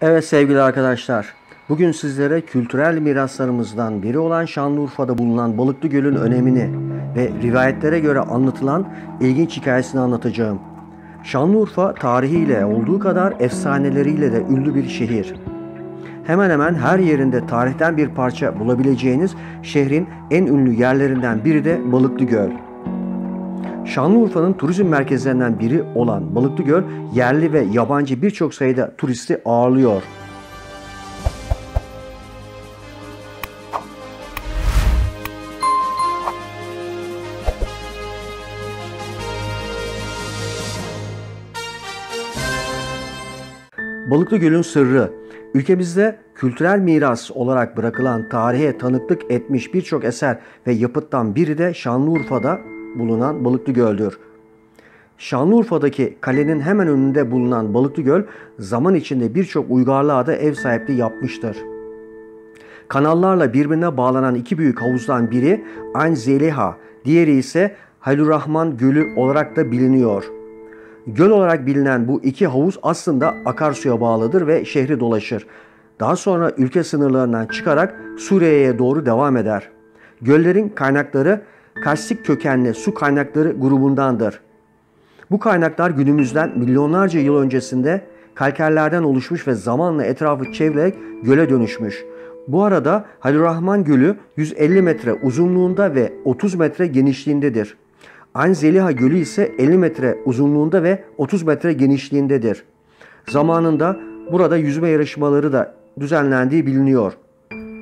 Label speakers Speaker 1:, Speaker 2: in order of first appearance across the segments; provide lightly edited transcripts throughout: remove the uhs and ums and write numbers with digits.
Speaker 1: Evet sevgili arkadaşlar, bugün sizlere kültürel miraslarımızdan biri olan Şanlıurfa'da bulunan Balıklı Göl'ün önemini ve rivayetlere göre anlatılan ilginç hikayesini anlatacağım. Şanlıurfa tarihiyle olduğu kadar efsaneleriyle de ünlü bir şehir. Hemen hemen her yerinde tarihten bir parça bulabileceğiniz şehrin en ünlü yerlerinden biri de Balıklı Göl. Şanlıurfa'nın turizm merkezlerinden biri olan Balıklı Göl, yerli ve yabancı birçok sayıda turisti ağırlıyor. Balıklı Göl'ün sırrı, ülkemizde kültürel miras olarak bırakılan tarihe tanıklık etmiş birçok eser ve yapıttan biri de Şanlıurfa'da bulunan Balıklı Göl'dür. Şanlıurfa'daki kalenin hemen önünde bulunan Balıklı Göl, zaman içinde birçok uygarlığa da ev sahipliği yapmıştır. Kanallarla birbirine bağlanan iki büyük havuzdan biri Ayn Zeliha, diğeri ise Halilurrahman Gölü olarak da biliniyor. Göl olarak bilinen bu iki havuz aslında akarsuya bağlıdır ve şehri dolaşır. Daha sonra ülke sınırlarından çıkarak Suriye'ye doğru devam eder. Göllerin kaynakları karstik kökenli su kaynakları grubundandır. Bu kaynaklar günümüzden milyonlarca yıl öncesinde kalkerlerden oluşmuş ve zamanla etrafı çevreleyerek göle dönüşmüş. Bu arada Halilurrahman Gölü 150 metre uzunluğunda ve 30 metre genişliğindedir. Ayn Zeliha Gölü ise 50 metre uzunluğunda ve 30 metre genişliğindedir. Zamanında burada yüzme yarışmaları da düzenlendiği biliniyor.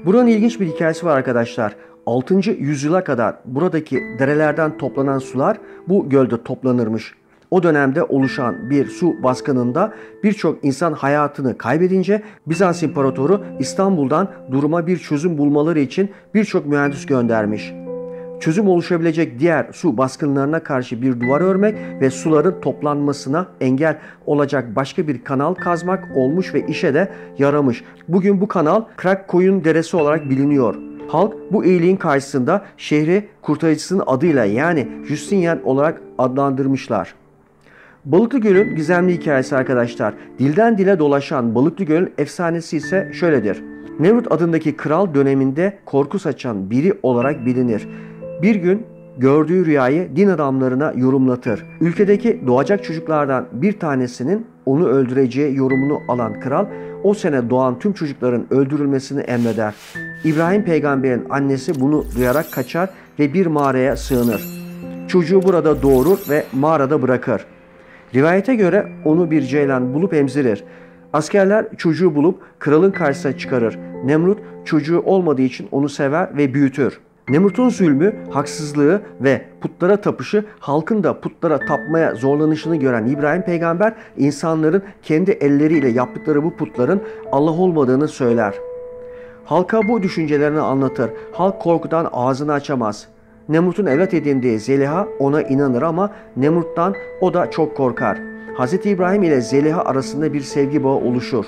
Speaker 1: Buranın ilginç bir hikayesi var arkadaşlar. 6. yüzyıla kadar buradaki derelerden toplanan sular bu gölde toplanırmış. O dönemde oluşan bir su baskınında birçok insan hayatını kaybedince Bizans İmparatoru İstanbul'dan duruma bir çözüm bulmaları için birçok mühendis göndermiş. Çözüm oluşabilecek diğer su baskınlarına karşı bir duvar örmek ve suların toplanmasına engel olacak başka bir kanal kazmak olmuş ve işe de yaramış. Bugün bu kanal Krakkoyun Deresi olarak biliniyor. Halk bu iyiliğin karşısında şehri kurtarıcısının adıyla yani Justinian olarak adlandırmışlar. Balıklı Göl'ün gizemli hikayesi arkadaşlar. Dilden dile dolaşan Balıklı Göl'ün efsanesi ise şöyledir. Nemrut adındaki kral döneminde korku saçan biri olarak bilinir. Bir gün gördüğü rüyayı din adamlarına yorumlatır. Ülkedeki doğacak çocuklardan bir tanesinin onu öldüreceği yorumunu alan kral o sene doğan tüm çocukların öldürülmesini emreder. İbrahim peygamberin annesi bunu duyarak kaçar ve bir mağaraya sığınır. Çocuğu burada doğurur ve mağarada bırakır. Rivayete göre onu bir ceylan bulup emzirir. Askerler çocuğu bulup kralın karşısına çıkarır. Nemrut çocuğu olmadığı için onu sever ve büyütür. Nemrut'un zulmü, haksızlığı ve putlara tapışı halkın da putlara tapmaya zorlanışını gören İbrahim peygamber insanların kendi elleriyle yaptıkları bu putların Allah olmadığını söyler. Halka bu düşüncelerini anlatır. Halk korkudan ağzını açamaz. Nemrut'un evlat edindiği Zeliha ona inanır ama Nemrut'tan o da çok korkar. Hz. İbrahim ile Zeliha arasında bir sevgi bağı oluşur.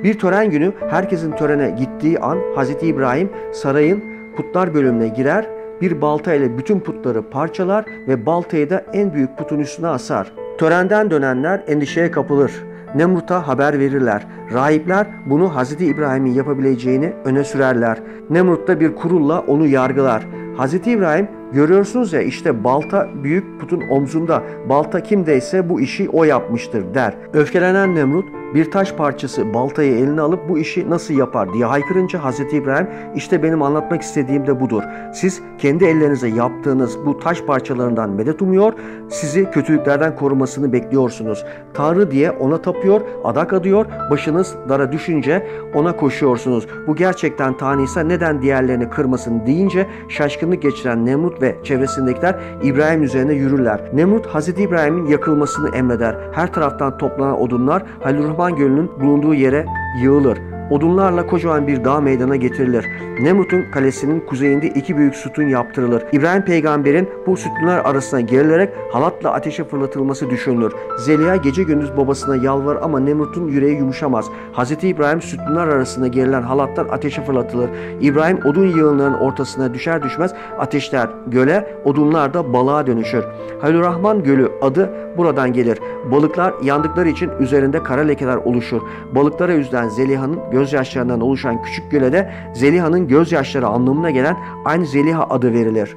Speaker 1: Bir tören günü herkesin törene gittiği an Hz. İbrahim sarayın putlar bölümüne girer, bir balta ile bütün putları parçalar ve baltayı da en büyük putun üstüne asar. Törenden dönenler endişeye kapılır. Nemrut'a haber verirler. Rahipler bunu Hz. İbrahim'in yapabileceğini öne sürerler. Nemrut da bir kurulla onu yargılar. Hz. İbrahim görüyorsunuz ya işte balta büyük putun omzunda. Balta kimdeyse bu işi o yapmıştır der. Öfkelenen Nemrut bir taş parçası baltayı eline alıp bu işi nasıl yapar diye haykırınca Hz. İbrahim işte benim anlatmak istediğim de budur. Siz kendi ellerinize yaptığınız bu taş parçalarından medet umuyor, sizi kötülüklerden korumasını bekliyorsunuz. Tanrı diye ona tapıyor, adak adıyor, başınız dara düşünce ona koşuyorsunuz. Bu gerçekten Tanrıysa neden diğerlerini kırmasın deyince şaşkınlık geçiren Nemrut ve çevresindekiler İbrahim üzerine yürürler. Nemrut Hz. İbrahim'in yakılmasını emreder. Her taraftan toplanan odunlar Halilurrahman Gölü'nün bulunduğu yere yığılır. odunlarla kocaman bir dağ meydana getirilir. Nemrut'un kalesinin kuzeyinde 2 büyük sütun yaptırılır. İbrahim peygamberin bu sütunlar arasına gerilerek halatla ateşe fırlatılması düşünülür. Zeliha gece gündüz babasına yalvarır ama Nemrut'un yüreği yumuşamaz. Hz. İbrahim sütunlar arasına gerilen halattan ateşe fırlatılır. İbrahim odun yığınlarının ortasına düşer düşmez ateşler göle, odunlar da balığa dönüşür. Halilurrahman Gölü adı buradan gelir. Balıklar yandıkları için üzerinde kara lekeler oluşur. Balıklara üzülen Zeliha'nın gözyaşlarından oluşan küçük göle de Zeliha'nın gözyaşları anlamına gelen aynı Zeliha adı verilir.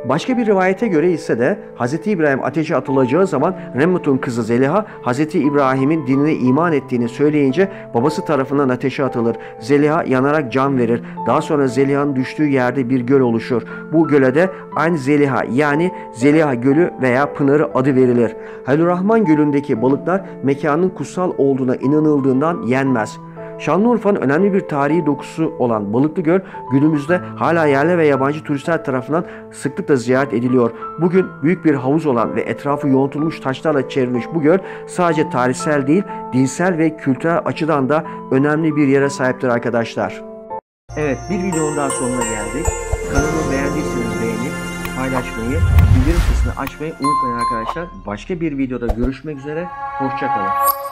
Speaker 1: Başka bir rivayete göre ise de Hz. İbrahim ateşe atılacağı zaman Nemrut'un kızı Zeliha Hz. İbrahim'in dinine iman ettiğini söyleyince babası tarafından ateşe atılır. Zeliha yanarak can verir. Daha sonra Zeliha'nın düştüğü yerde bir göl oluşur. Bu göle de aynı Zeliha yani Zeliha Gölü veya Pınarı adı verilir. Halilurrahman Gölü'ndeki balıklar mekanın kutsal olduğuna inanıldığından yenmez. Şanlıurfa'nın önemli bir tarihi dokusu olan Balıklı Göl günümüzde hala yerli ve yabancı turistler tarafından sıklıkla ziyaret ediliyor. Bugün büyük bir havuz olan ve etrafı yoğrultulmuş taşlarla çevrilmiş bu göl sadece tarihsel değil, dinsel ve kültürel açıdan da önemli bir yere sahiptir arkadaşlar. Evet, bir videonun daha sonuna geldik. Kanalımı beğendiyseniz beğenip paylaşmayı, bildirim sesini açmayı unutmayın arkadaşlar. Başka bir videoda görüşmek üzere, hoşça kalın.